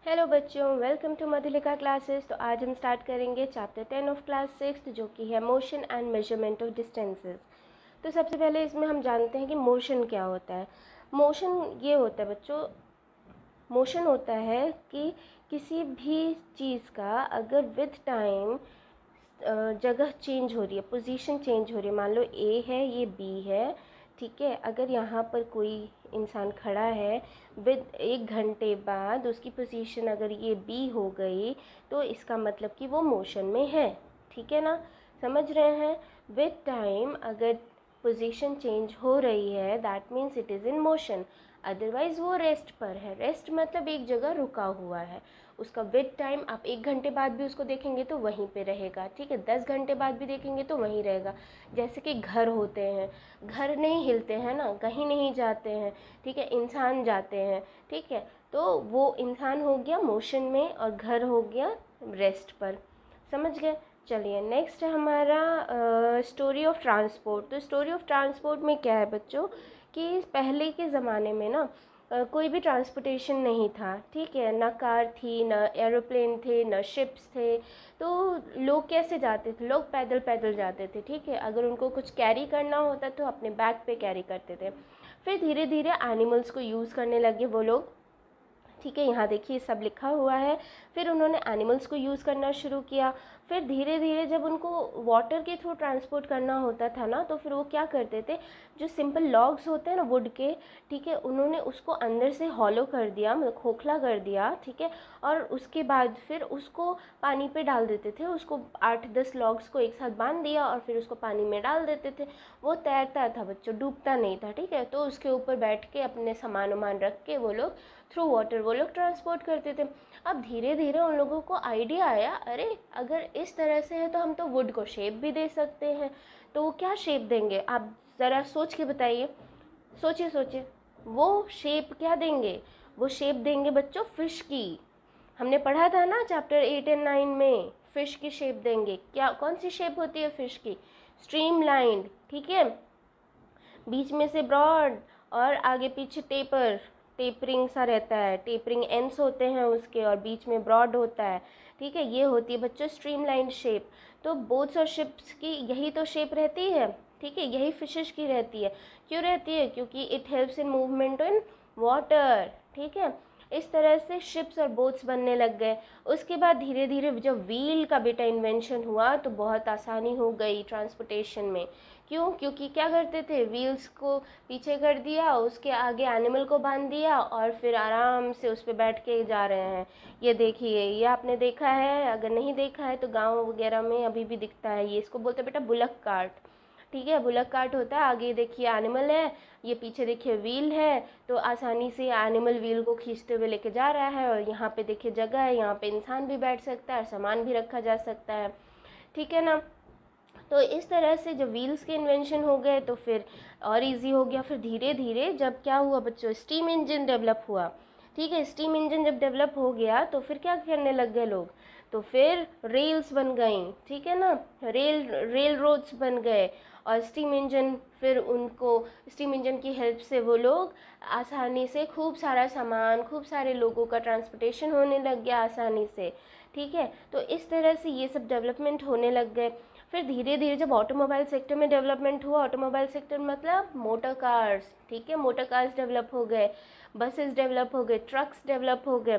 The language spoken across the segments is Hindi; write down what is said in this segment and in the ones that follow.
हेलो बच्चों, वेलकम टू मधुलिका क्लासेस। तो आज हम स्टार्ट करेंगे चैप्टर 10 ऑफ क्लास 6 जो कि है motion and measurement of distances. तो सबसे पहले इसमें हम जानते हैं कि मोशन क्या होता है। मोशन ये होता है बच्चों, मोशन होता है कि किसी भी चीज़ का अगर विद टाइम जगह चेंज हो रही है, पोजीशन चेंज हो रही है। मान लो ए है, ये बी है, ठीक है। अगर यहाँ पर कोई इंसान खड़ा है, विद 1 घंटे बाद उसकी पोजीशन अगर ये बी हो गई तो इसका मतलब कि वो मोशन में है, ठीक है ना। समझ रहे हैं। विद टाइम अगर पोजीशन चेंज हो रही है that means it is in motion. Otherwise वो रेस्ट पर है। रेस्ट मतलब एक जगह रुका हुआ है। उसका विद टाइम आप 1 घंटे बाद भी उसको देखेंगे तो वहीं पे रहेगा, ठीक है। 10 घंटे बाद भी देखेंगे तो वहीं रहेगा। जैसे कि घर होते हैं, घर नहीं हिलते हैं ना, कहीं नहीं जाते हैं, ठीक है। इंसान जाते हैं, ठीक है। तो वो इंसान हो गया मोशन में और घर हो गया रेस्ट पर। समझ गए। चलिए नेक्स्ट है हमारा स्टोरी ऑफ ट्रांसपोर्ट। तो स्टोरी ऑफ ट्रांसपोर्ट में क्या है बच्चों कि पहले के ज़माने में ना कोई भी ट्रांसपोर्टेशन नहीं था, ठीक है। ना कार थी, ना एरोप्लेन थे, ना शिप्स थे। तो लोग कैसे जाते थे? लोग पैदल पैदल जाते थे, ठीक है। अगर उनको कुछ कैरी करना होता तो अपने बैग पे कैरी करते थे। फिर धीरे धीरे एनिमल्स को यूज़ करने लगे वो लोग, ठीक है। यहाँ देखिए सब लिखा हुआ है। फिर उन्होंने एनिमल्स को यूज़ करना शुरू किया। फिर धीरे धीरे जब उनको वाटर के थ्रू ट्रांसपोर्ट करना होता था ना, तो फिर वो क्या करते थे, जो सिंपल लॉग्स होते हैं ना वुड के, ठीक है, उन्होंने उसको अंदर से हॉलो कर दिया, मतलब खोखला कर दिया, ठीक है। और उसके बाद फिर उसको पानी पे डाल देते थे। उसको 8-10 लॉग्स को एक साथ बांध दिया और फिर उसको पानी में डाल देते थे। वो तैरता था बच्चों, डूबता नहीं था, ठीक है। तो उसके ऊपर बैठ के अपने सामान वामान रख के वो लोग थ्रू वाटर वो लोग ट्रांसपोर्ट करते थे। अब धीरे धीरे उन लोगों को आइडिया आया, अरे अगर इस तरह से है तो हम तो वुड को शेप भी दे सकते हैं। तो वो क्या शेप देंगे, आप ज़रा सोच के बताइए। सोचिए सोचिए, वो शेप क्या देंगे? वो शेप देंगे बच्चों फिश की। हमने पढ़ा था ना चैप्टर 8 एंड 9 में, फिश की शेप देंगे। क्या, कौन सी शेप होती है फिश की? स्ट्रीमलाइंड, ठीक है। बीच में से ब्रॉड और आगे पीछे टेपर, टेपरिंग सा रहता है, टेपरिंग एंड्स होते हैं उसके, और बीच में ब्रॉड होता है, ठीक है। ये होती है बच्चों स्ट्रीमलाइन शेप। तो बोट्स और शिप्स की यही तो शेप रहती है, ठीक है। यही फिशेस की रहती है। क्यों रहती है? क्योंकि it helps in movement in water, ठीक है। इस तरह से शिप्स और बोट्स बनने लग गए। उसके बाद धीरे धीरे जब व्हील का बेटा इन्वेंशन हुआ तो बहुत आसानी हो गई ट्रांसपोर्टेशन में। क्यों? क्योंकि क्या करते थे, व्हील्स को पीछे कर दिया, उसके आगे एनिमल को बांध दिया और फिर आराम से उस पर बैठ के जा रहे हैं। ये देखिए, ये आपने देखा है, अगर नहीं देखा है तो गांव वगैरह में अभी भी दिखता है। ये इसको बोलते हैं बेटा बुलक कार्ट, ठीक है। बुलक कार्ट होता है, आगे देखिए एनिमल है, ये पीछे देखिए व्हील है। तो आसानी से एनिमल व्हील को खींचते हुए लेके जा रहा है, और यहाँ पे देखिए जगह है, यहाँ पे इंसान भी बैठ सकता है, सामान भी रखा जा सकता है, ठीक है ना। तो इस तरह से जब व्हील्स के इन्वेंशन हो गए तो फिर और इजी हो गया। फिर धीरे धीरे जब क्या हुआ बच्चों, स्टीम इंजन डेवलप हुआ, ठीक है। स्टीम इंजन जब डेवलप हो गया तो फिर क्या करने लग गए लोग, तो फिर रेल्स बन गई, ठीक है ना। रेल रोड्स बन गए। और स्टीम इंजन, फिर उनको स्टीम इंजन की हेल्प से वो लोग आसानी से खूब सारा सामान, खूब सारे लोगों का ट्रांसपोर्टेशन होने लग गया आसानी से, ठीक है। तो इस तरह से ये सब डेवलपमेंट होने लग गए। फिर धीरे धीरे जब ऑटोमोबाइल सेक्टर में डेवलपमेंट हुआ, ऑटोमोबाइल सेक्टर मतलब मोटर कार्स, ठीक है, मोटर कार्स डेवलप हो गए, बसेस डेवलप हो गए, ट्रक्स डेवलप हो गए।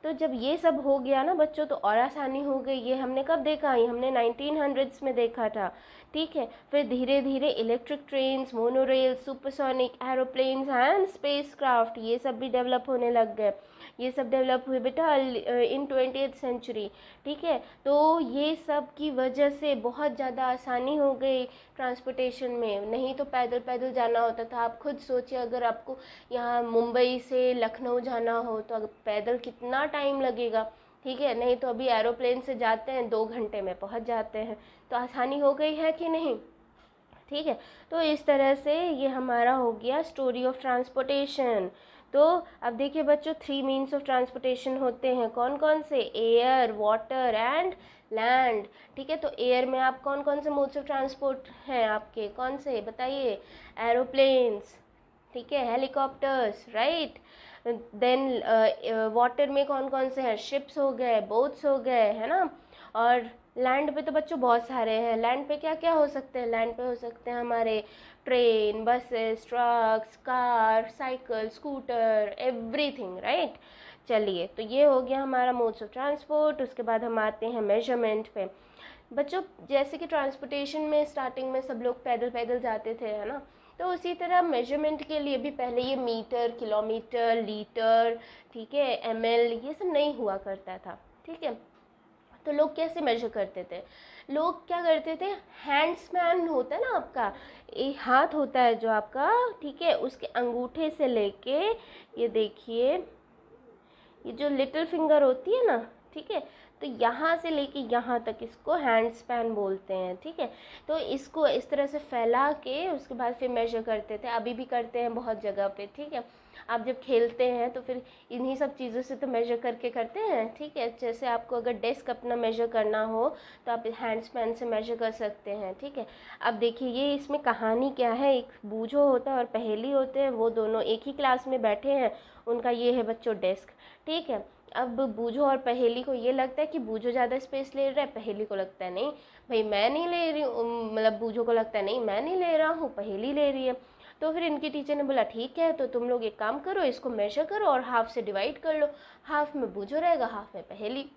तो जब ये सब हो गया ना बच्चों तो और आसानी हो गई। ये हमने कब देखा? ये हमने 1900s में देखा था, ठीक है। फिर धीरे धीरे electric trains, monorail, supersonic aeroplanes and spacecraft, ये सब भी डेवलप होने लग गए। ये सब डेवलप हुए बेटा इन 20th सेंचुरी, ठीक है। तो ये सब की वजह से बहुत ज़्यादा आसानी हो गई ट्रांसपोर्टेशन में। नहीं तो पैदल पैदल जाना होता था। आप खुद सोचिए, अगर आपको यहाँ मुंबई से लखनऊ जाना हो तो अगर पैदल कितना टाइम लगेगा, ठीक है। नहीं तो अभी एरोप्लेन से जाते हैं, 2 घंटे में पहुँच जाते हैं। तो आसानी हो गई है कि नहीं, ठीक है। तो इस तरह से ये हमारा हो गया स्टोरी ऑफ ट्रांसपोर्टेशन। तो अब देखिए बच्चों, 3 मीन्स ऑफ ट्रांसपोर्टेशन होते हैं। कौन कौन से? एयर, वाटर एंड लैंड, ठीक है। तो एयर में आप कौन कौन से मोड्स ऑफ ट्रांसपोर्ट हैं आपके, कौन से बताइए? एरोप्लेन्स, ठीक है, हेलीकॉप्टर्स, राइट। देन वाटर में कौन कौन से हैं, शिप्स हो गए, बोट्स हो गए, है ना। और लैंड पे तो बच्चों बहुत सारे हैं। लैंड पे क्या क्या हो सकते हैं, लैंड पे हो सकते हैं हमारे train, buses, trucks, car, cycle, scooter, everything, right. चलिए, तो ये हो गया हमारा मोड्स ऑफ ट्रांसपोर्ट। उसके बाद हम आते हैं मेजरमेंट पे। बच्चों जैसे कि ट्रांसपोर्टेशन में स्टार्टिंग में सब लोग पैदल पैदल जाते थे, है ना, तो उसी तरह मेजरमेंट के लिए भी पहले ये मीटर, किलोमीटर, लीटर, ठीक है, ml, ये सब नहीं हुआ करता था, ठीक है। तो लोग कैसे मेजर करते थे, लोग क्या करते थे, हैंड्समैन होता है ना आपका, एक हाथ होता है जो आपका, ठीक है, उसके अंगूठे से लेके, ये देखिए, ये जो लिटिल फिंगर होती है ना, ठीक है, तो यहाँ से लेके यहाँ तक इसको हैंड स्पैन बोलते हैं, ठीक है। तो इसको इस तरह से फैला के उसके बाद फिर मेजर करते थे, अभी भी करते हैं बहुत जगह पे, ठीक है। आप जब खेलते हैं तो फिर इन्हीं सब चीज़ों से तो मेजर करके करते हैं, ठीक है। जैसे आपको अगर डेस्क अपना मेजर करना हो तो आप हैंड स्पैन से मेजर कर सकते हैं, ठीक है। अब देखिए ये इसमें कहानी क्या है, एक बूझो होता है और पहेली होते हैं, वो दोनों एक ही क्लास में बैठे हैं, उनका ये है बच्चों डेस्क, ठीक है। अब बूझो और पहेली को ये लगता है कि बूझो ज़्यादा स्पेस ले रहा है, पहेली को लगता है नहीं भाई मैं नहीं ले रही हूँ, मतलब बूझो को लगता है नहीं मैं नहीं ले रहा हूँ, पहेली ले रही है। तो फिर इनकी टीचर ने बोला ठीक है, तो तुम लोग एक काम करो, इसको मेजर करो और हाफ से डिवाइड कर लो, हाफ में बूझो रहेगा, हाफ में पहेली।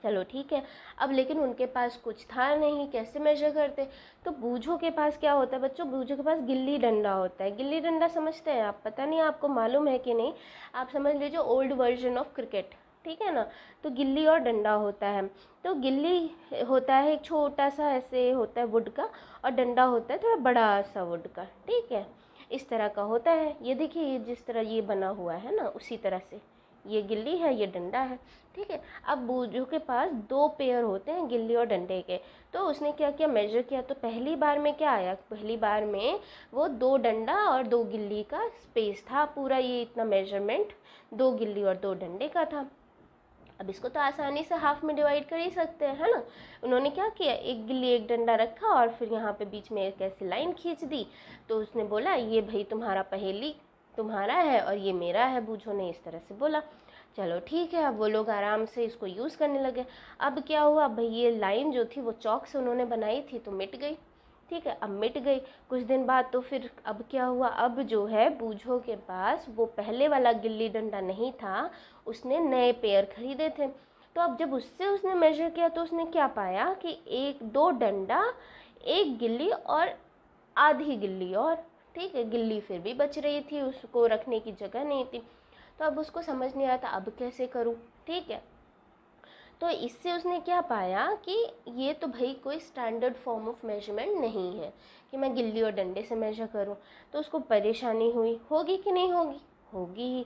चलो ठीक है। अब लेकिन उनके पास कुछ था नहीं, कैसे मेजर करते, तो बूझो के पास क्या होता है बच्चों, बूझो के पास गिल्ली डंडा होता है। गिल्ली डंडा समझते हैं आप, पता नहीं आपको मालूम है कि नहीं, आप समझ लीजिए ओल्ड वर्जन ऑफ क्रिकेट, ठीक है ना। तो गिल्ली और डंडा होता है, तो गिल्ली होता है एक छोटा सा ऐसे होता है वुड का, और डंडा होता है थोड़ा बड़ा सा वुड का, ठीक है, इस तरह का होता है। ये देखिए ये जिस तरह ये बना हुआ है ना, उसी तरह से ये गिल्ली है, ये डंडा है, ठीक है। अब बूझो के पास दो पेयर होते हैं गिल्ली और डंडे के, तो उसने क्या किया, मेजर किया, तो पहली बार में क्या आया, पहली बार में वो दो डंडा और दो गिल्ली का स्पेस था, पूरा ये इतना मेजरमेंट दो गिल्ली और दो डंडे का था। अब इसको तो आसानी से हाफ में डिवाइड कर ही सकते हैं, है ना। उन्होंने क्या किया, एक गिल्ली एक डंडा रखा और फिर यहाँ पे बीच में एक ऐसी लाइन खींच दी, तो उसने बोला ये भाई तुम्हारा पहेली तुम्हारा है और ये मेरा है, बूझो ने इस तरह से बोला। चलो ठीक है, अब वो लोग आराम से इसको यूज़ करने लगे। अब क्या हुआ भाई, ये लाइन जो थी वो चौक से उन्होंने बनाई थी तो मिट गई, ठीक है, अब मिट गई। कुछ दिन बाद तो फिर अब क्या हुआ, अब जो है बूझो के पास वो पहले वाला गिल्ली डंडा नहीं था, उसने नए पेयर खरीदे थे। तो अब जब उससे उसने मेजर किया तो उसने क्या पाया कि एक दो डंडा, एक गिल्ली और आधी गिल्ली, और ठीक है, गिल्ली फिर भी बच रही थी, उसको रखने की जगह नहीं थी। तो अब उसको समझ नहीं आया था अब कैसे करूँ, ठीक है। तो इससे उसने क्या पाया कि ये तो भाई कोई स्टैंडर्ड फॉर्म ऑफ मेजरमेंट नहीं है कि मैं गिल्ली और डंडे से मेजर करूँ। तो उसको परेशानी हुई, होगी कि नहीं होगी, होगी ही,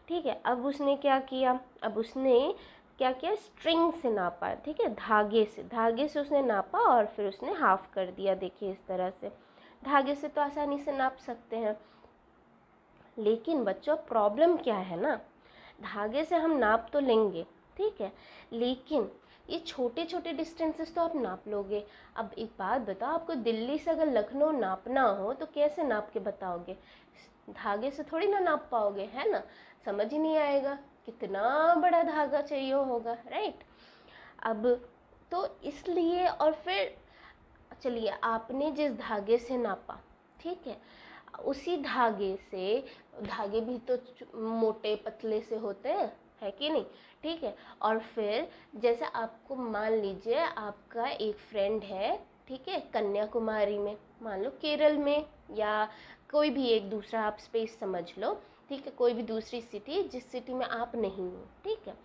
ठीक है। अब उसने क्या किया, अब उसने क्या किया, स्ट्रिंग से नापा, ठीक है, धागे से उसने नापा और फिर उसने हाफ कर दिया। देखिए इस तरह से धागे से तो आसानी से नाप सकते हैं, लेकिन बच्चों प्रॉब्लम क्या है ना, धागे से हम नाप तो लेंगे, ठीक है, लेकिन ये छोटे छोटे डिस्टेंसेस तो आप नाप लोगे। अब एक बात बताओ, आपको दिल्ली से अगर लखनऊ नापना हो तो कैसे नाप के बताओगे, धागे से थोड़ी ना नाप पाओगे, है ना, समझ ही नहीं आएगा, कितना बड़ा धागा चाहिए होगा, राइट। अब तो इसलिए, और फिर चलिए आपने जिस धागे से नापा, ठीक है, उसी धागे से, धागे भी तो मोटे पतले से होते हैं, है कि नहीं, ठीक है। और फिर जैसे आपको मान लीजिए आपका एक फ्रेंड है, ठीक है, कन्याकुमारी में, मान लो केरल में, या कोई भी एक दूसरा आप स्पेस समझ लो, ठीक है, कोई भी दूसरी सिटी जिस सिटी में आप नहीं हो, ठीक है,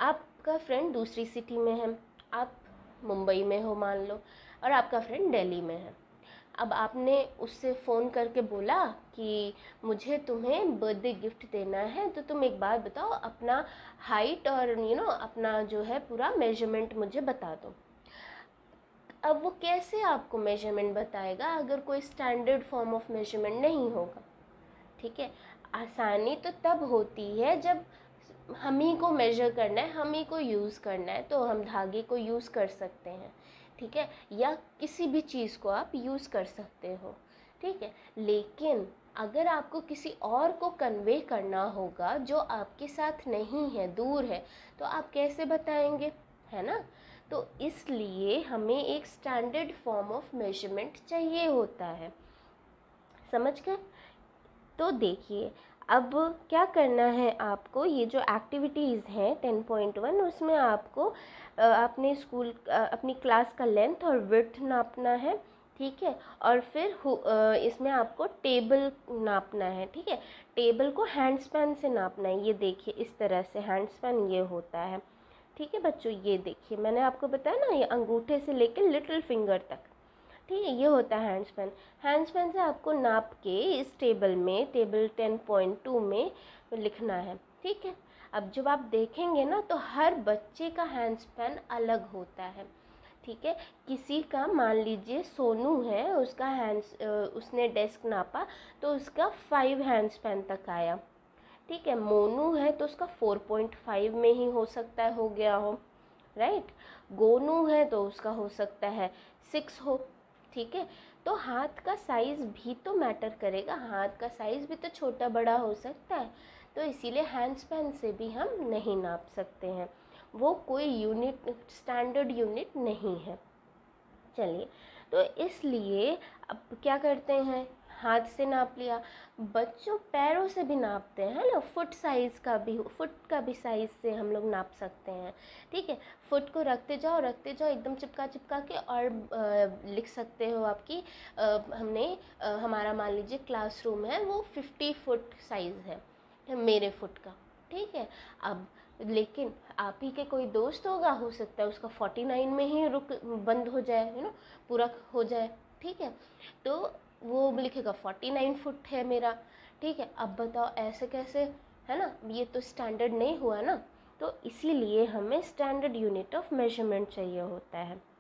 आपका फ्रेंड दूसरी सिटी में है, आप मुंबई में हो मान लो, और आपका फ्रेंड दिल्ली में है। अब आपने उससे फ़ोन करके बोला कि मुझे तुम्हें बर्थडे गिफ्ट देना है, तो तुम एक बात बताओ, अपना हाइट और अपना जो है पूरा मेजरमेंट मुझे बता दो। अब वो कैसे आपको मेजरमेंट बताएगा अगर कोई स्टैंडर्ड फॉर्म ऑफ मेजरमेंट नहीं होगा, ठीक है। आसानी तो तब होती है जब हम ही को मेजर करना है, हम ही को यूज़ करना है, तो हम धागे को यूज़ कर सकते हैं, ठीक है, या किसी भी चीज़ को आप यूज़ कर सकते हो, ठीक है। लेकिन अगर आपको किसी और को कन्वे करना होगा जो आपके साथ नहीं है, दूर है, तो आप कैसे बताएंगे, है ना। तो इसलिए हमें एक स्टैंडर्ड फॉर्म ऑफ मेजरमेंट चाहिए होता है, समझ गए। तो देखिए अब क्या करना है आपको, ये जो एक्टिविटीज़ हैं 10.1 उसमें आपको अपने अपनी क्लास का लेंथ और विड्थ नापना है, ठीक है। और फिर इसमें आपको टेबल नापना है, ठीक है। टेबल को हैंड स्पैन से नापना है, ये देखिए इस तरह से हैंड स्पैन ये होता है, ठीक है बच्चों। ये देखिए मैंने आपको बताया ना, ये अंगूठे से लेकर लिटिल फिंगर तक, ठीक है, ये होता है हैंड स्पैन। हैंड स्पैन से आपको नाप के इस टेबल में, टेबल 10.2 में लिखना है, ठीक है। अब जब आप देखेंगे ना तो हर बच्चे का हैंड स्पैन अलग होता है, ठीक है। किसी का मान लीजिए सोनू है, उसका उसने डेस्क नापा तो उसका 5 हैंड स्पैन तक आया, ठीक है। मोनू है तो उसका 4.5 में ही हो सकता है हो गया हो, राइट। गोनू है तो उसका हो सकता है 6 हो, ठीक है। तो हाथ का साइज़ भी तो मैटर करेगा, हाथ का साइज़ भी तो छोटा बड़ा हो सकता है, तो इसीलिए हैंड स्पैन से भी हम नहीं नाप सकते हैं, वो कोई यूनिट, स्टैंडर्ड यूनिट नहीं है। चलिए, तो इसलिए अब क्या करते हैं, हाथ से नाप लिया, बच्चों पैरों से भी नापते हैं ना, फुट साइज़ का भी, फुट का भी साइज़ से हम लोग नाप सकते हैं, ठीक है। फुट को रखते जाओ एकदम चिपका चिपका के, और लिख सकते हो आपकी हमने हमारा मान लीजिए क्लासरूम है वो 50 फुट साइज़ है मेरे फुट का, ठीक है। अब लेकिन आप ही के कोई दोस्त होगा, हो सकता है उसका 49 में ही बंद हो जाए, है ना, पूरा हो जाए, ठीक है। तो वो लिखेगा 49 फुट है मेरा, ठीक है। अब बताओ ऐसे कैसे, है ना, ये तो स्टैंडर्ड नहीं हुआ ना। तो इसीलिए हमें स्टैंडर्ड यूनिट ऑफ मेजरमेंट चाहिए होता है।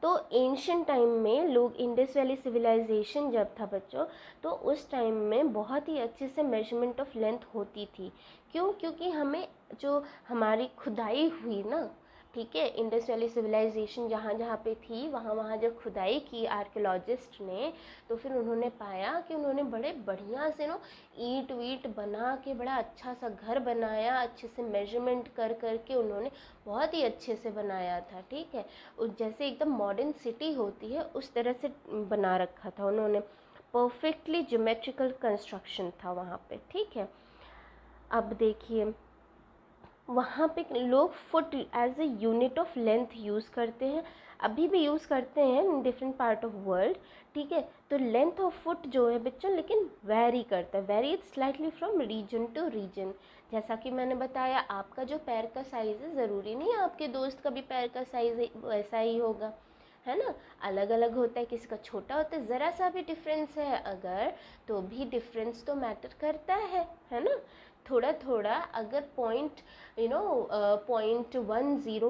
तो एंशियंट टाइम में लोग, इंडस वैली सिविलाइजेशन जब था बच्चों, तो उस टाइम में बहुत ही अच्छे से मेजरमेंट ऑफ लेंथ होती थी। क्यों? क्योंकि हमें जो हमारी खुदाई हुई ना, ठीक है, इंडस वैली सिविलाइजेशन जहाँ जहाँ पे थी वहाँ वहाँ जब खुदाई की आर्कियोलॉजिस्ट ने, तो फिर उन्होंने पाया कि उन्होंने बड़े बढ़िया से ना ईंट वीट बना के बड़ा अच्छा सा घर बनाया, अच्छे से मेजरमेंट कर करके उन्होंने बहुत ही अच्छे से बनाया था, ठीक है। जैसे एकदम मॉडर्न सिटी होती है उस तरह से बना रखा था उन्होंने, परफेक्टली ज्योमेट्रिकल कंस्ट्रक्शन था वहाँ पे, ठीक है। अब देखिए वहाँ पे लोग foot as a unit of length use करते हैं, अभी भी यूज़ करते हैं in different part of world, ठीक है। तो लेंथ ऑफ फुट जो है बच्चों लेकिन वेरी करता है, varies slightly from region to region. जैसा कि मैंने बताया, आपका जो पैर का साइज़ है ज़रूरी नहीं है आपके दोस्त का भी पैर का साइज़ वैसा ही होगा, है ना, अलग अलग होता है, किसी का छोटा होता है, ज़रा सा भी डिफरेंस है अगर, तो भी डिफरेंस तो मैटर करता है ना। थोड़ा थोड़ा अगर .10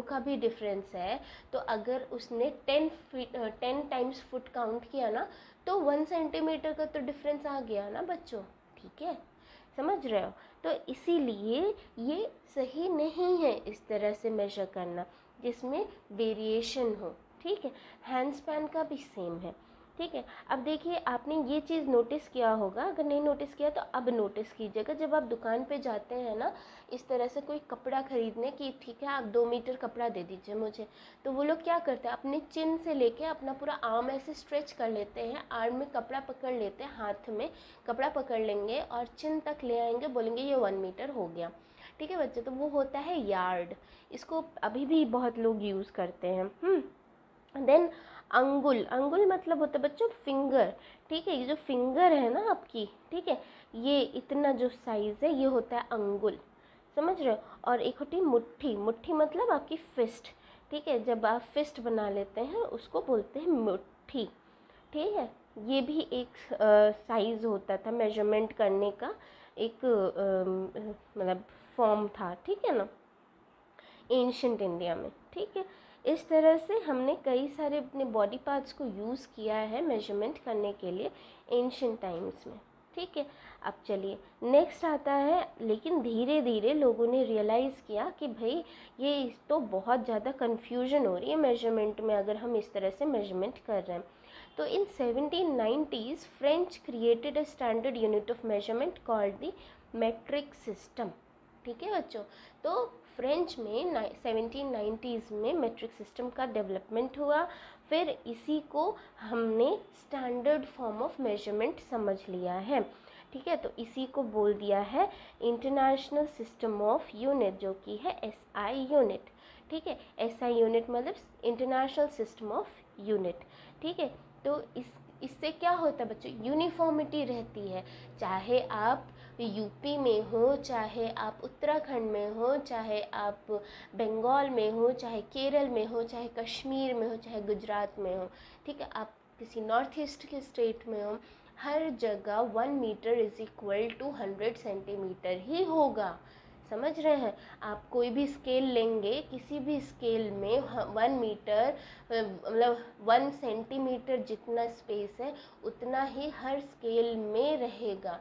का भी डिफरेंस है, तो अगर उसने 10 टाइम्स फुट काउंट किया ना, तो 1 सेंटीमीटर का तो डिफरेंस आ गया ना बच्चों, ठीक है, समझ रहे हो। तो इसीलिए ये सही नहीं है इस तरह से मेजर करना जिसमें वेरिएशन हो, ठीक है। हैंड स्पैन का भी सेम है, ठीक है। अब देखिए आपने ये चीज़ नोटिस किया होगा, अगर नहीं नोटिस किया तो अब नोटिस कीजिएगा, जब आप दुकान पे जाते हैं ना इस तरह से कोई कपड़ा ख़रीदने की, ठीक है, आप 2 मीटर कपड़ा दे दीजिए मुझे, तो वो लोग क्या करते हैं, अपने चिन से लेके अपना पूरा आर्म ऐसे स्ट्रेच कर लेते हैं, आर्म में कपड़ा पकड़ लेते हैं, हाथ में कपड़ा पकड़ लेंगे और चिन तक ले आएंगे, बोलेंगे ये 1 मीटर हो गया, ठीक है बच्चे। तो वो होता है यार्ड, इसको अभी भी बहुत लोग यूज़ करते हैं। देन अंगुल, अंगुल मतलब होता है बच्चों फिंगर, ठीक है। ये जो फिंगर है ना आपकी, ठीक है, ये इतना जो साइज़ है ये होता है अंगुल, समझ रहे हो। और एक होती है मुट्ठी, मुट्ठी मतलब आपकी फिस्ट, ठीक है, जब आप फिस्ट बना लेते हैं उसको बोलते हैं मुट्ठी, ठीक है। ये भी एक साइज़ होता था मेजरमेंट करने का, एक मतलब फॉर्म था, ठीक है ना, एंशियंट इंडिया में, ठीक है। इस तरह से हमने कई सारे अपने बॉडी पार्ट्स को यूज़ किया है मेजरमेंट करने के लिए एंशियंट टाइम्स में, ठीक है। अब चलिए नेक्स्ट आता है, लेकिन धीरे धीरे लोगों ने रियलाइज़ किया कि भाई ये तो बहुत ज़्यादा कन्फ्यूजन हो रही है मेजरमेंट में अगर हम इस तरह से मेजरमेंट कर रहे हैं, तो in 1790s French created a standard unit of measurement called the metric system. ठीक है बच्चों, तो फ्रेंच में 1790s में मेट्रिक सिस्टम का डेवलपमेंट हुआ, फिर इसी को हमने स्टैंडर्ड फॉर्म ऑफ मेजरमेंट समझ लिया है। ठीक है, तो इसी को बोल दिया है इंटरनेशनल सिस्टम ऑफ यूनिट, जो कि है एसआई यूनिट। ठीक है, एसआई यूनिट मतलब इंटरनेशनल सिस्टम ऑफ यूनिट। ठीक है, तो इससे क्या होता है बच्चों, यूनिफॉर्मिटी रहती है। चाहे आप यूपी में हो, चाहे आप उत्तराखंड में हो, चाहे आप बंगाल में हो, चाहे केरल में हो, चाहे कश्मीर में हो, चाहे गुजरात में हो। ठीक है, आप किसी नॉर्थ ईस्ट के स्टेट में हो, हर जगह 1 metre is equal to 100 centimetre ही होगा। समझ रहे हैं, आप कोई भी स्केल लेंगे, किसी भी स्केल में 1 मीटर मतलब 1 सेंटीमीटर जितना स्पेस है उतना ही हर स्केल में रहेगा,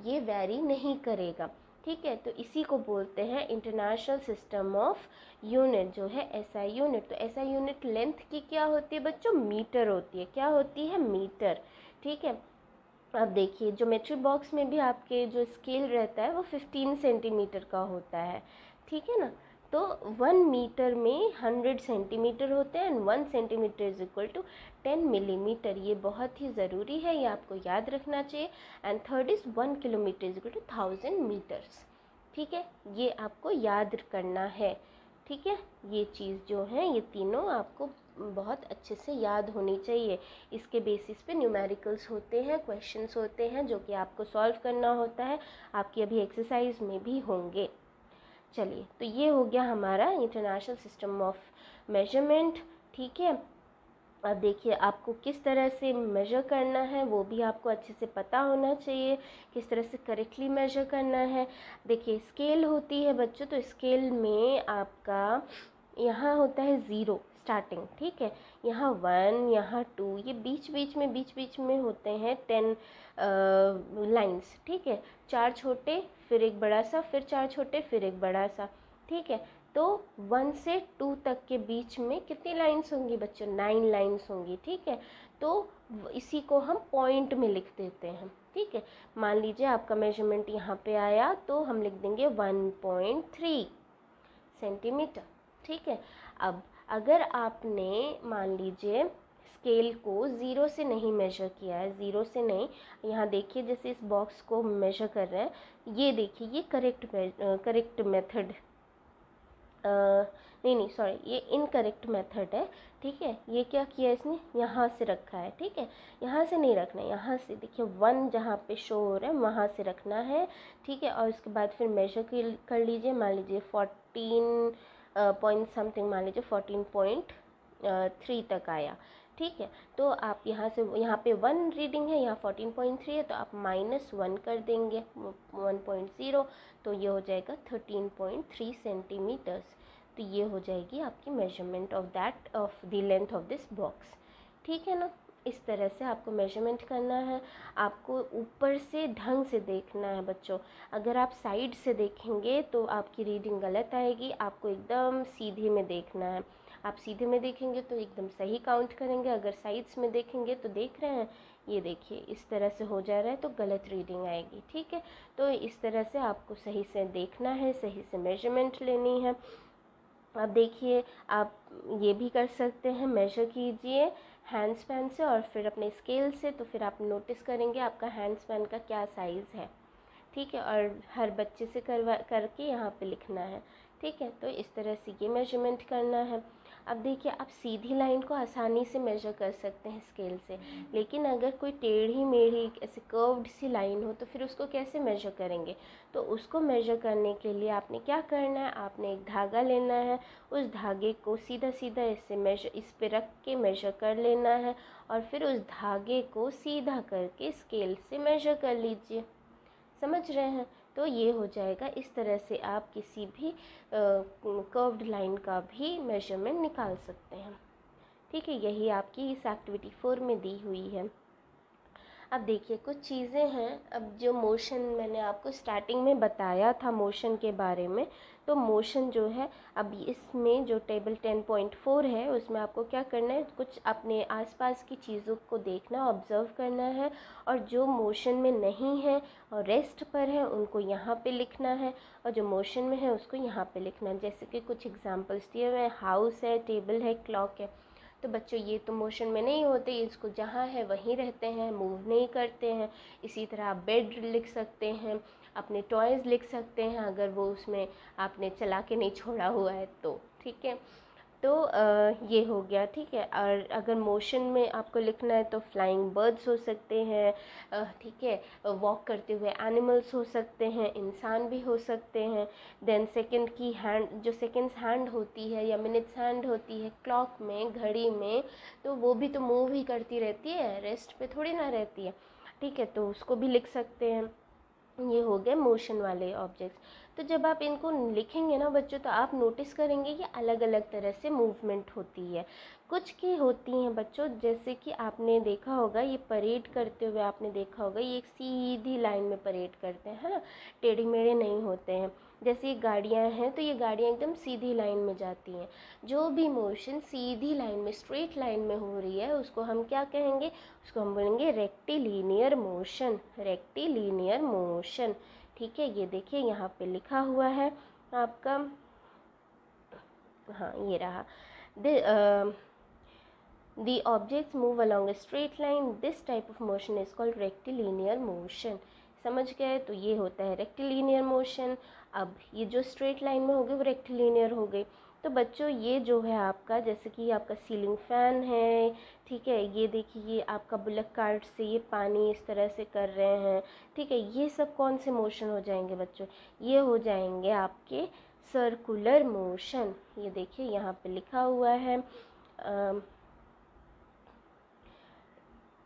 ये वेरी नहीं करेगा। ठीक है, तो इसी को बोलते हैं इंटरनेशनल सिस्टम ऑफ यूनिट, जो है एसआई यूनिट। तो एसआई यूनिट लेंथ की क्या होती है बच्चों, मीटर होती है। क्या होती है, मीटर। ठीक है, अब देखिए ज्योमेट्री बॉक्स में भी आपके जो स्केल रहता है वो 15 सेंटीमीटर का होता है। ठीक है ना, तो 1 मीटर में 100 सेंटीमीटर होते हैं and 1 centimetre is equal to 10 millimetre. ये बहुत ही ज़रूरी है, ये आपको याद रखना चाहिए। And third is 1 kilometre is equal to 1000 metres. ठीक है, ये आपको याद करना है। ठीक है, ये चीज़ जो है ये तीनों आपको बहुत अच्छे से याद होनी चाहिए। इसके बेसिस पे न्यूमेरिकल्स होते हैं, क्वेश्चंस होते हैं जो कि आपको सॉल्व करना होता है, आपकी अभी एक्सरसाइज में भी होंगे। चलिए, तो ये हो गया हमारा इंटरनेशनल सिस्टम ऑफ मेजरमेंट। ठीक है, अब देखिए आपको किस तरह से मेजर करना है वो भी आपको अच्छे से पता होना चाहिए, किस तरह से करेक्टली मेजर करना है। देखिए स्केल होती है बच्चों, तो स्केल में आपका यहाँ होता है 0 स्टार्टिंग। ठीक है, यहाँ 1, यहाँ 2, ये बीच बीच में होते हैं 10 लाइंस। ठीक है, 4 छोटे फिर एक बड़ा सा, फिर 4 छोटे फिर एक बड़ा सा। ठीक है, तो 1 से 2 तक के बीच में कितनी लाइंस होंगी बच्चों, 9 लाइंस होंगी। ठीक है, तो इसी को हम पॉइंट में लिख देते हैं। ठीक है, मान लीजिए आपका मेजरमेंट यहाँ पे आया तो हम लिख देंगे 1.3 सेंटीमीटर। ठीक है, अब अगर आपने मान लीजिए स्केल को 0 से नहीं मेजर किया है, 0 से नहीं, यहाँ देखिए जैसे इस बॉक्स को मेजर कर रहे हैं, ये देखिए ये करेक्ट मेथड नहीं सॉरी, ये इनकरेक्ट मेथड है। ठीक है, ये क्या किया इसने, यहाँ से रखा है। ठीक है, यहाँ से नहीं रखना है, यहाँ से देखिए 1 जहाँ पे शो हो रहा है वहाँ से रखना है। ठीक है, और उसके बाद फिर मेजर कर लीजिए, मान लीजिए 14 पॉइंट समथिंग, मान लीजिए 14.3 तक आया। ठीक है, तो आप यहाँ से, यहाँ पे 1 रीडिंग है, यहाँ 14.3 है, तो आप -1 कर देंगे 1.0, तो ये हो जाएगा 13.3 सेंटीमीटर्स। तो ये हो जाएगी आपकी measurement of the length of this box. ठीक है ना, इस तरह से आपको मेजरमेंट करना है। आपको ऊपर से ढंग से देखना है बच्चों, अगर आप साइड से देखेंगे तो आपकी रीडिंग गलत आएगी, आपको एकदम सीधे में देखना है। आप सीधे में देखेंगे तो एकदम सही काउंट करेंगे, अगर साइड्स में देखेंगे तो देख रहे हैं ये देखिए इस तरह से हो जा रहा है तो गलत रीडिंग आएगी। ठीक है, तो इस तरह से आपको सही से देखना है, सही से मेजरमेंट लेनी है। अब देखिए आप ये भी कर सकते हैं, मेजर कीजिए हैंड स्पैन से और फिर अपने स्केल से, तो फिर आप नोटिस करेंगे आपका हैंड स्पैन का क्या साइज़ है। ठीक है, और हर बच्चे से करके यहाँ पे लिखना है। ठीक है, तो इस तरह से ये मेजरमेंट करना है। अब देखिए आप सीधी लाइन को आसानी से मेजर कर सकते हैं स्केल से, लेकिन अगर कोई टेढ़ी मेढ़ी ऐसे कर्व्ड सी लाइन हो तो फिर उसको कैसे मेजर करेंगे। तो उसको मेजर करने के लिए आपने क्या करना है, आपने एक धागा लेना है, उस धागे को सीधा सीधा इस पे रख के मेजर कर लेना है और फिर उस धागे को सीधा करके स्केल से मेजर कर लीजिए। समझ रहे हैं, तो ये हो जाएगा। इस तरह से आप किसी भी कर्व्ड लाइन का भी मेजरमेंट निकाल सकते हैं। ठीक है, यही आपकी इस एक्टिविटी 4 में दी हुई है। अब देखिए कुछ चीज़ें हैं। अब जो मोशन मैंने आपको स्टार्टिंग में बताया था मोशन के बारे में, तो मोशन जो है अब इसमें जो टेबल 10.4 है उसमें आपको क्या करना है, कुछ अपने आसपास की चीज़ों को देखना, ऑब्ज़र्व करना है, और जो मोशन में नहीं है और रेस्ट पर है उनको यहाँ पे लिखना है, और जो मोशन में है उसको यहाँ पे लिखना है। जैसे कि कुछ एग्जांपल्स दिए हुए हैं, हाउस है, टेबल है, क्लॉक है। तो बच्चों ये तो मोशन में नहीं होते, इसको जहाँ है वहीं रहते हैं, मूव नहीं करते हैं। इसी तरह आप बेड लिख सकते हैं, अपने टॉयज़ लिख सकते हैं अगर वो उसमें आपने चला के नहीं छोड़ा हुआ है तो, ठीक है। तो ये हो गया, ठीक है। और अगर मोशन में आपको लिखना है तो फ्लाइंग बर्ड्स हो सकते हैं, ठीक है, वॉक करते हुए एनिमल्स हो सकते हैं, इंसान भी हो सकते हैं। देन सेकंड की हैंड, जो सेकंड्स हैंड होती है या मिनट्स हैंड होती है क्लॉक में, घड़ी में, तो वो भी तो मूव ही करती रहती है, रेस्ट पे थोड़ी ना रहती है, ठीक है। तो उसको भी लिख सकते हैं। ये हो गए मोशन वाले ऑब्जेक्ट्स। तो जब आप इनको लिखेंगे ना बच्चों, तो आप नोटिस करेंगे कि अलग अलग तरह से मूवमेंट होती है। कुछ की होती हैं बच्चों, जैसे कि आपने देखा होगा ये परेड करते हुए, आपने देखा होगा ये एक सीधी लाइन में परेड करते हैं, है ना, टेढ़े मेढ़े नहीं होते हैं। जैसे ये गाड़ियाँ हैं तो ये गाड़ियाँ एकदम सीधी लाइन में जाती हैं। जो भी मोशन सीधी लाइन में, स्ट्रेट लाइन में हो रही है उसको हम क्या कहेंगे, उसको हम बोलेंगे रेक्टिलिनियर मोशन, रेक्टिलिनियर मोशन, ठीक है। ये देखिए यहाँ पे लिखा हुआ है आपका, हाँ ये रहा, the objects move along a straight line, this type of motion is called rectilinear motion। समझ गए, तो ये होता है रेक्टिलिनियर मोशन। अब ये जो स्ट्रेट लाइन में हो गई वो रेक्टिलिनियर हो गई। तो बच्चों ये जो है आपका, जैसे कि आपका सीलिंग फैन है, ठीक है, ये देखिए ये आपका बुलक कार्ट से ये पानी इस तरह से कर रहे हैं, ठीक है, ये सब कौन से मोशन हो जाएंगे बच्चों, ये हो जाएंगे आपके सर्कुलर मोशन। ये देखिए यहाँ पे लिखा हुआ है,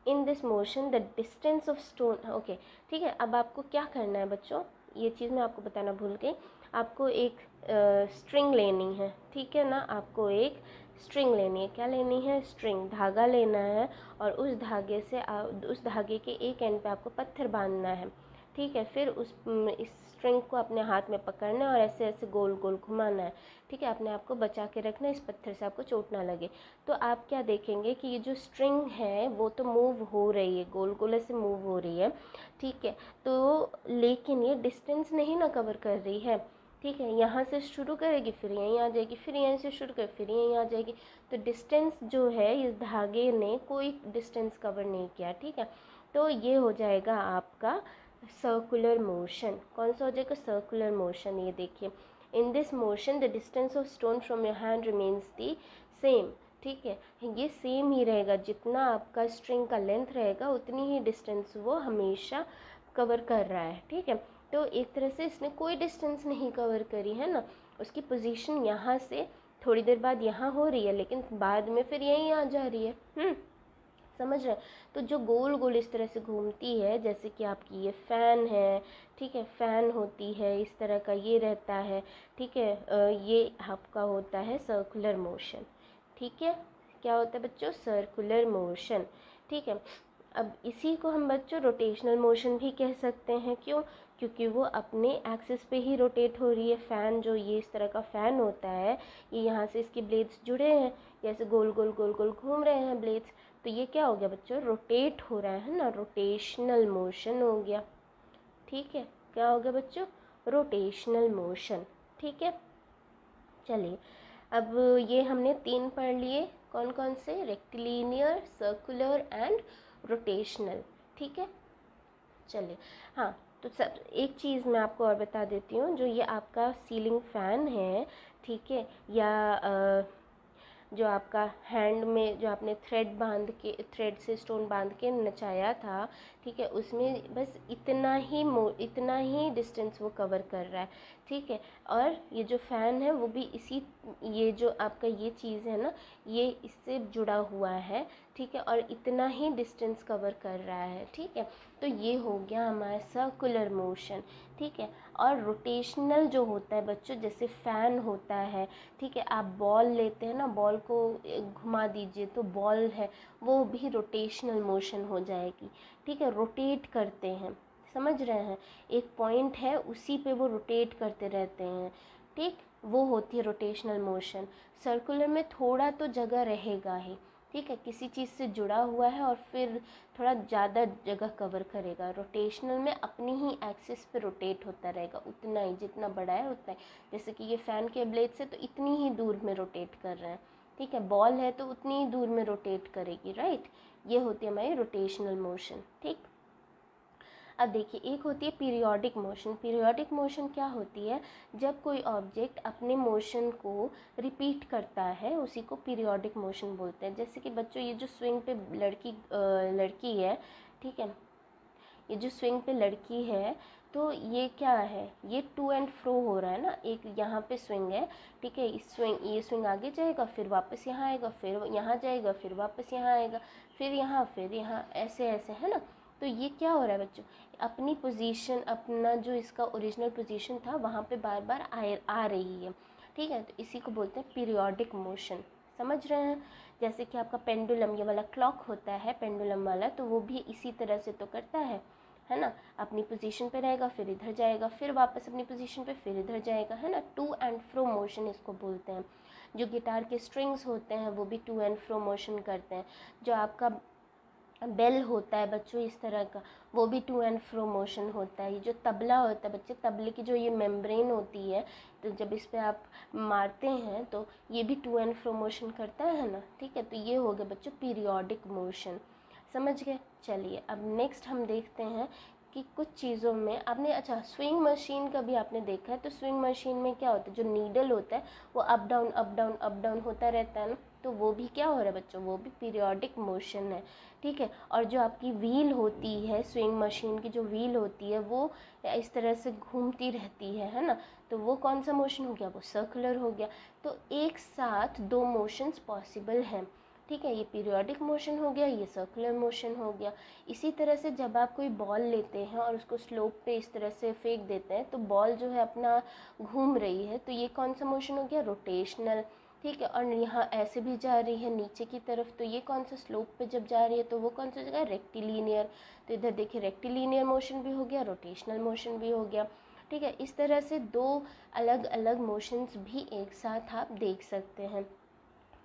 in this motion the distance of stone, okay, ठीक है। अब आपको क्या करना है बच्चों, ये चीज़ मैं आपको बताना भूल गई। आपको एक स्ट्रिंग लेनी है, ठीक है ना, आपको एक स्ट्रिंग लेनी है। क्या लेनी है, स्ट्रिंग, धागा लेना है, और उस धागे से उस धागे के एक एंड पे आपको पत्थर बांधना है, ठीक है। फिर इस स्ट्रिंग को अपने हाथ में पकड़ना है और ऐसे ऐसे गोल गोल घुमाना है, ठीक है। अपने आप को बचा के रखना, इस पत्थर से आपको चोट ना लगे। तो आप क्या देखेंगे कि ये जो स्ट्रिंग है वो तो मूव हो रही है, गोल गोल ऐसे मूव हो रही है, ठीक है। तो लेकिन ये डिस्टेंस नहीं ना कवर कर रही है, ठीक है। यहाँ से शुरू करेगी फिर यहीं आ जाएगी, फिर यहीं से शुरू कर फिर यहीं आ जाएगी। तो डिस्टेंस जो है इस धागे ने कोई डिस्टेंस कवर नहीं किया, ठीक है। तो ये हो जाएगा आपका सर्कुलर मोशन। कौन सा हो जाएगा, सर्कुलर मोशन। ये देखिए, in this motion the distance of stone from your hand remains the same, ठीक है, ये सेम ही रहेगा। जितना आपका स्ट्रिंग का लेंथ रहेगा उतनी ही डिस्टेंस वो हमेशा कवर कर रहा है, ठीक है। तो एक तरह से इसने कोई डिस्टेंस नहीं कवर करी है ना, उसकी पोजीशन यहाँ से थोड़ी देर बाद यहाँ हो रही है, लेकिन बाद में फिर यहीं आ जा रही है, समझ रहे हैं। तो जो गोल गोल इस तरह से घूमती है, जैसे कि आपकी ये फ़ैन है, ठीक है, फ़ैन होती है इस तरह का, ये रहता है, ठीक है, ये आपका होता है सर्कुलर मोशन, ठीक है। क्या होता है बच्चों, सर्कुलर मोशन, ठीक है। अब इसी को हम बच्चों रोटेशनल मोशन भी कह सकते हैं। क्यों, क्योंकि वो अपने एक्सिस पे ही रोटेट हो रही है। फ़ैन जो ये इस तरह का फ़ैन होता है, ये यहाँ से इसके ब्लेड्स जुड़े हैं, जैसे गोल गोल गोल गोल घूम रहे हैं ब्लेड्स, तो ये क्या हो गया बच्चों, रोटेट हो रहा है ना, रोटेशनल मोशन हो गया, ठीक है। क्या हो गया बच्चों, रोटेशनल मोशन, ठीक है। चलिए, अब ये हमने 3 पढ़ लिए, कौन कौन से, रेक्टिलिनियर, सर्कुलर एंड रोटेशनल, ठीक है। चलिए, हाँ, तो सब एक चीज़ मैं आपको और बता देती हूँ, जो ये आपका सीलिंग फ़ैन है, ठीक है, या जो आपका हैंड में जो आपने थ्रेड से स्टोन बांध के नचाया था, ठीक है, उसमें बस इतना ही डिस्टेंस वो कवर कर रहा है, ठीक है। और ये जो फ़ैन है वो भी ये जो आपका ये चीज़ है ना, ये इससे जुड़ा हुआ है, ठीक है, और इतना ही डिस्टेंस कवर कर रहा है, ठीक है। तो ये हो गया हमारा सर्कुलर मोशन, ठीक है। और रोटेशनल जो होता है बच्चों, जैसे फ़ैन होता है, ठीक है, आप बॉल लेते हैं ना, बॉल को घुमा दीजिए तो बॉल है वो भी रोटेशनल मोशन हो जाएगी, ठीक है। रोटेट करते हैं, समझ रहे हैं, एक पॉइंट है उसी पे वो रोटेट करते रहते हैं, ठीक, वो होती है रोटेशनल मोशन। सर्कुलर में थोड़ा तो जगह रहेगा ही, ठीक है, किसी चीज़ से जुड़ा हुआ है और फिर थोड़ा ज़्यादा जगह कवर करेगा। रोटेशनल में अपनी ही एक्सिस पे रोटेट होता रहेगा, उतना ही, जितना बड़ा है उतना ही। जैसे कि ये फ़ैन के ब्लेड से तो इतनी ही दूर में रोटेट कर रहे हैं, ठीक है, बॉल है तो उतनी ही दूर में रोटेट करेगी, राइट। ये होती है हमारी रोटेशनल मोशन, ठीक। अब देखिए, एक होती है पीरियोडिक मोशन। पीरियोडिक मोशन क्या होती है, जब कोई ऑब्जेक्ट अपने मोशन को रिपीट करता है, उसी को पीरियोडिक मोशन बोलते हैं। जैसे कि बच्चों ये जो स्विंग पे लड़की है, ठीक है, ये जो स्विंग पे लड़की है, तो ये क्या है, ये टू एंड फ्रो हो रहा है ना, एक यहाँ पे स्विंग है, ठीक है, ये स्विंग आगे जाएगा, फिर वापस यहाँ आएगा, फिर यहाँ जाएगा, फिर वापस यहाँ आएगा, फिर यहाँ, ऐसे ऐसे, है ना। तो ये क्या हो रहा है बच्चों, अपनी पोजीशन, अपना जो इसका ओरिजिनल पोजीशन था वहाँ पे बार बार आ रही है, ठीक है। तो इसी को बोलते हैं पीरियोडिक मोशन, समझ रहे हैं। जैसे कि आपका पेंडुलम, ये वाला क्लॉक होता है पेंडुलम वाला, तो वो भी इसी तरह से तो करता है ना, अपनी पोजीशन पे रहेगा, फिर इधर जाएगा, फिर वापस अपनी पोजीशन पे, फिर इधर जाएगा, है ना। टू एंड फ्रो मोशन इसको बोलते हैं। जो गिटार के स्ट्रिंग्स होते हैं वो भी टू एंड फ्रो मोशन करते हैं। जो आपका बेल होता है बच्चों इस तरह का, वो भी टू एंड फ्रो मोशन होता है। ये जो तबला होता है बच्चे, तबले की जो ये मेम्ब्रेन होती है, तो जब इस पे आप मारते हैं तो ये भी टू एंड फ्रो मोशन करता है ना, ठीक है। तो ये हो गया बच्चों पीरियोडिक मोशन, समझ गए। चलिए अब नेक्स्ट हम देखते हैं कि कुछ चीज़ों में आपने, अच्छा, स्विंग मशीन का भी आपने देखा है। तो स्विंग मशीन में क्या होता है, जो नीडल होता है वो up down up down up down होता रहता है ना, तो वो भी क्या हो रहा है बच्चों, वो भी पीरियोडिक मोशन है, ठीक है। और जो आपकी व्हील होती है, स्विंग मशीन की जो व्हील होती है वो इस तरह से घूमती रहती है ना, तो वो कौन सा मोशन हो गया, वो सर्कुलर हो गया। तो एक साथ दो मोशंस पॉसिबल हैं, ठीक है, ये पीरियोडिक मोशन हो गया, ये सर्कुलर मोशन हो गया। इसी तरह से जब आप कोई बॉल लेते हैं और उसको स्लोप पे इस तरह से फेंक देते हैं, तो बॉल जो है अपना घूम रही है, तो ये कौन सा मोशन हो गया, रोटेशनल, ठीक है। और यहाँ ऐसे भी जा रही है नीचे की तरफ, तो ये कौन सा, स्लोप पे जब जा रही है तो वो कौन सा जगह, रेक्टिलिनियर। तो इधर देखिए रेक्टिलिनियर मोशन भी हो गया, रोटेशनल मोशन भी हो गया, ठीक है। इस तरह से दो अलग अलग मोशंस भी एक साथ आप देख सकते हैं।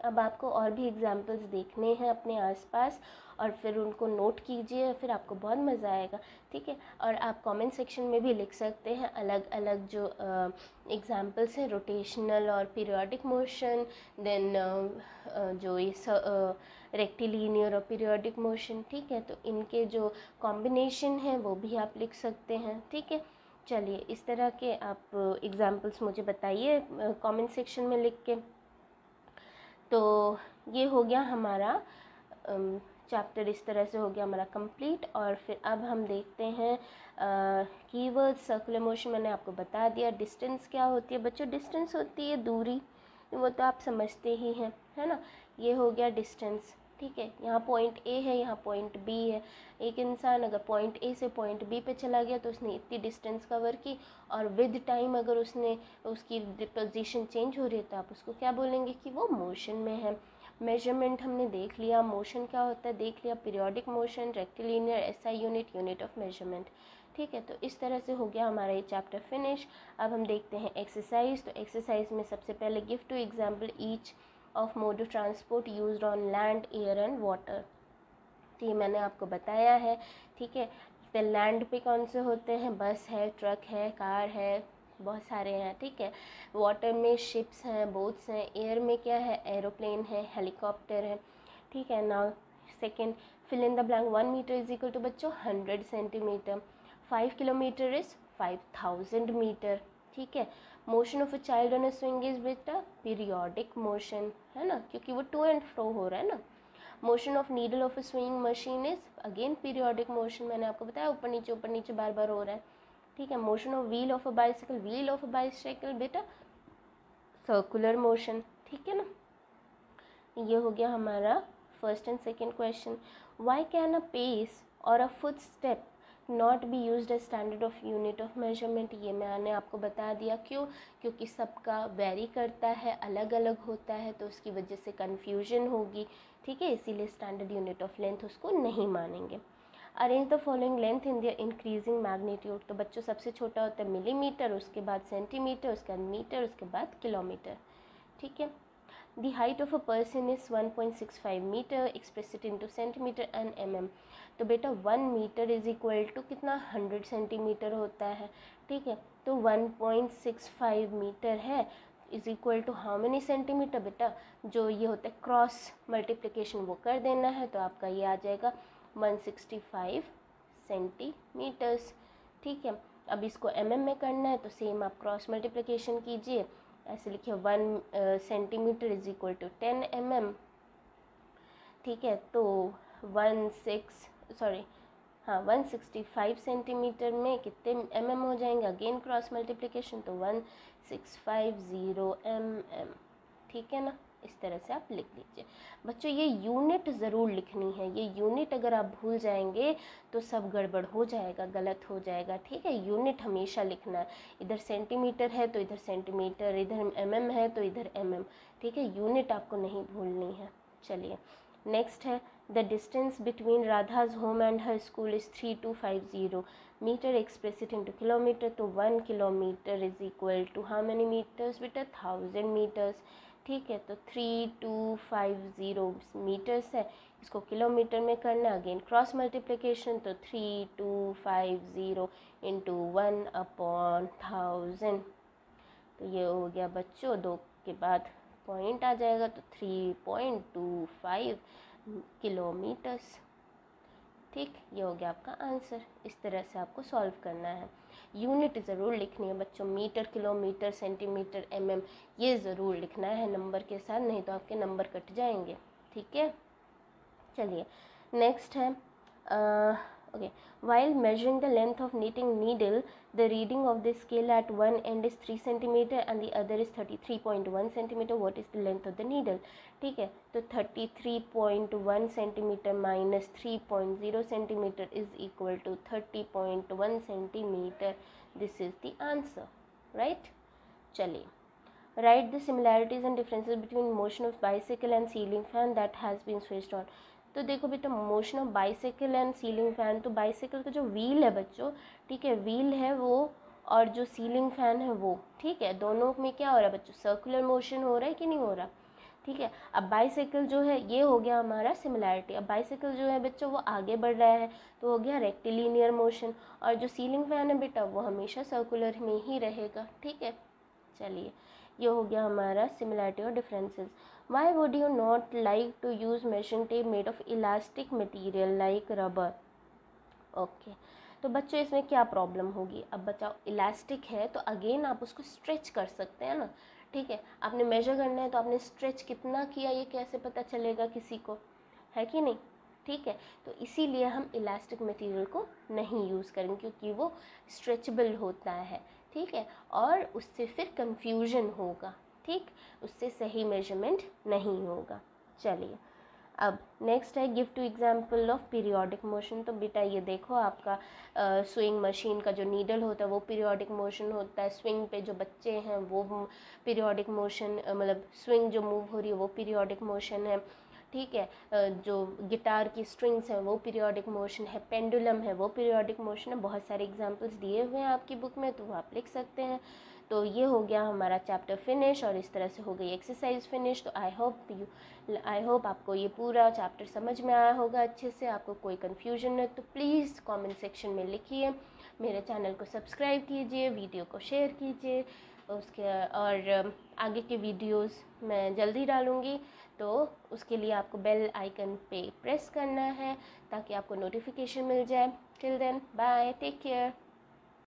अब आपको और भी एग्जाम्पल्स देखने हैं अपने आसपास, और फिर उनको नोट कीजिए, फिर आपको बहुत मज़ा आएगा, ठीक है। और आप कमेंट सेक्शन में भी लिख सकते हैं अलग अलग जो एग्जाम्पल्स हैं, रोटेशनल और पीरियोडिक मोशन, देन जो ये रेक्टिलिनियर और पीरियोडिक मोशन, ठीक है। तो इनके जो कॉम्बिनेशन है वो भी आप लिख सकते हैं, ठीक है। चलिए, इस तरह के आप एग्जाम्पल्स मुझे बताइए कमेंट सेक्शन में लिख के। तो ये हो गया हमारा चैप्टर, इस तरह से हो गया हमारा कंप्लीट। और फिर अब हम देखते हैं कीवर्ड। सर्कुलर मोशन मैंने आपको बता दिया। डिस्टेंस क्या होती है बच्चों, डिस्टेंस होती है दूरी, वो तो आप समझते ही हैं, है ना। ये हो गया डिस्टेंस, ठीक है। यहाँ पॉइंट ए है, यहाँ पॉइंट बी है। एक इंसान अगर पॉइंट ए से पॉइंट बी पे चला गया तो उसने इतनी डिस्टेंस कवर की, और विद टाइम अगर उसकी पोजीशन चेंज हो रही है तो आप उसको क्या बोलेंगे कि वो मोशन में है। मेजरमेंट हमने देख लिया, मोशन क्या होता है देख लिया, periodic motion, rectilinear, SI unit, unit of measurement, ठीक है। तो इस तरह से हो गया हमारा ये चैप्टर फिनिश। अब हम देखते हैं एक्सरसाइज। तो एक्सरसाइज में सबसे पहले give two example each of mode of transport used on land, air and water. तो ये मैंने आपको बताया है, ठीक है। तो लैंड पे कौन से होते हैं, बस है, ट्रक है, कार है, बहुत सारे हैं, ठीक है। वाटर में शिप्स हैं, बोट्स हैं। एयर में क्या है, एरोप्लेन है, हेलीकॉप्टर है, ठीक है। Now second, fill in the blank. 1 metre is equal to बच्चों 100 सेंटीमीटर, 5 किलोमीटर इज 5000 मीटर, ठीक है। Motion of a child on a swing is बेटा पीरियोडिक मोशन, है ना, क्योंकि वो टू एंड फ्रो हो रहा है ना। Motion of needle of a swing machine is again periodic motion, मैंने आपको बताया ऊपर नीचे बार बार हो रहा है, ठीक है। Motion of wheel of a bicycle बेटा सर्कुलर मोशन, ठीक है ना। ये हो गया हमारा first and second question. Why can a pace और a foot step not be used as standard of unit of measurement. ये मैंने आपको बता दिया क्यों, क्योंकि सबका वेरी करता है, अलग अलग होता है, तो उसकी वजह से कन्फ्यूजन होगी, ठीक है, इसीलिए स्टैंडर्ड यूनिट ऑफ लेंथ उसको नहीं मानेंगे। Arrange the following length in their increasing magnitude. तो बच्चों सबसे छोटा होता है मिलीमीटर, उसके बाद सेंटीमीटर, उसके बाद मीटर, उसके बाद किलोमीटर, ठीक है। The height of a person is 1.65 metre, express it into centimetre and mm। तो बेटा 1 मीटर इज इक्वल टू कितना, 100 सेंटीमीटर होता है, ठीक है। तो 1.65 मीटर है is equal to how many centimetre, बेटा जो ये होता है क्रॉस मल्टीप्लिकेशन वो कर देना है, तो आपका ये आ जाएगा 165 सेंटीमीटर्स, ठीक है। अब इसको mm में करना है, तो सेम आप क्रॉस मल्टीप्लिकेशन कीजिए, ऐसे लिखिए 1 centimetre is equal to 10 mm, ठीक है। तो 165 सेंटीमीटर में कितने mm हो जाएंगे, अगेन क्रॉस मल्टीप्लिकेशन, तो 1650 mm, ठीक है ना। इस तरह से आप लिख लीजिए बच्चों। ये यूनिट ज़रूर लिखनी है, ये यूनिट अगर आप भूल जाएंगे तो सब गड़बड़ हो जाएगा, गलत हो जाएगा, ठीक है। यूनिट हमेशा लिखना है, इधर सेंटीमीटर है तो इधर सेंटीमीटर, इधर mm है तो इधर mm, ठीक है। यूनिट आपको नहीं भूलनी है। चलिए नेक्स्ट है, the distance between Radha's home and her school is 3250 metre, express it into kilometre. तो 1 kilometre is equal to how many metres बेटा, 1000 मीटर्स, ठीक है। तो 3250 मीटर्स है, इसको किलोमीटर में करना, अगेन क्रॉस मल्टीप्लिकेशन, तो 3250 इंटू 1/1000, तो ये हो गया बच्चों, 2 के बाद पॉइंट आ जाएगा, तो 3.25 किलोमीटर्स, ठीक, ये हो गया आपका आंसर। इस तरह से आपको सॉल्व करना है। यूनिट ज़रूर लिखनी है बच्चों, मीटर, किलोमीटर, सेंटीमीटर, mm, ये ज़रूर लिखना है नंबर के साथ, नहीं तो आपके नंबर कट जाएंगे, ठीक है। चलिए नेक्स्ट है, okay, while measuring the length of knitting needle, the reading of the scale at one end is 3 centimeter and the other is 33.1 centimeter. What is the length of the needle? ठीक है, तो 33.1 centimetre minus 3.0 centimetre is equal to 30.1 centimetre. This is the answer, right. चलिए, write the similarities and differences between motion of bicycle and ceiling fan that has been switched on। तो देखो बेटा, motion of bicycle and ceiling fan, तो बाइसाइकिल का जो व्हील है बच्चों, ठीक है, व्हील है वो, और जो सीलिंग फैन है वो, ठीक है, दोनों में क्या हो रहा है बच्चों, सर्कुलर मोशन हो रहा है कि नहीं हो रहा, ठीक है। अब बाइसाइकिल जो है ये हो गया हमारा सिमिलैरिटी। अब बाइसाइकिल जो है बच्चों वो आगे बढ़ रहा है, तो हो गया रेक्टिलिनियर मोशन, और जो सीलिंग फैन है बेटा वो हमेशा सर्कुलर में ही रहेगा, ठीक है। चलिए, ये हो गया हमारा सिमिलैरिटी और differences. Why would you not like to use measuring tape made of elastic material like rubber? Okay, तो बच्चों इसमें क्या प्रॉब्लम होगी, अब बच्चा इलास्टिक है तो अगेन आप उसको स्ट्रेच कर सकते हैं ना, ठीक है। आपने मेजर करना है तो आपने स्ट्रेच कितना किया ये कैसे पता चलेगा किसी को, है कि नहीं, ठीक है। तो इसीलिए हम इलास्टिक मटेरियल को नहीं यूज़ करेंगे, क्योंकि वो स्ट्रेचेबल होता है, ठीक है, और उससे फिर कंफ्यूजन होगा, ठीक, उससे सही मेजरमेंट नहीं होगा। चलिए, अब नेक्स्ट है, give two example of periodic motion. तो बेटा ये देखो, आपका स्विंग मशीन का जो नीडल होता है वो पीरियोडिक मोशन होता है, स्विंग पे जो बच्चे हैं वो पीरियोडिक मोशन, मतलब स्विंग जो मूव हो रही है वो पीरियोडिक मोशन है, ठीक है। जो गिटार की स्ट्रिंग्स हैं वो पीरियोडिक मोशन है, पेंडुलम है वो पीरियोडिक मोशन है। बहुत सारे एग्जांपल्स दिए हुए हैं आपकी बुक में, तो वो आप लिख सकते हैं। तो ये हो गया हमारा चैप्टर फिनिश, और इस तरह से हो गई एक्सरसाइज फिनिश। तो आई होप आपको ये पूरा चैप्टर समझ में आया होगा अच्छे से। आपको कोई कन्फ्यूजन है तो प्लीज़ कमेंट सेक्शन में लिखिए, मेरे चैनल को सब्सक्राइब कीजिए, वीडियो को शेयर कीजिए, और आगे के वीडियोस मैं जल्दी डालूँगी, तो उसके लिए आपको बेल आइकन पे प्रेस करना है ताकि आपको नोटिफिकेशन मिल जाए। Till then, bye, take care.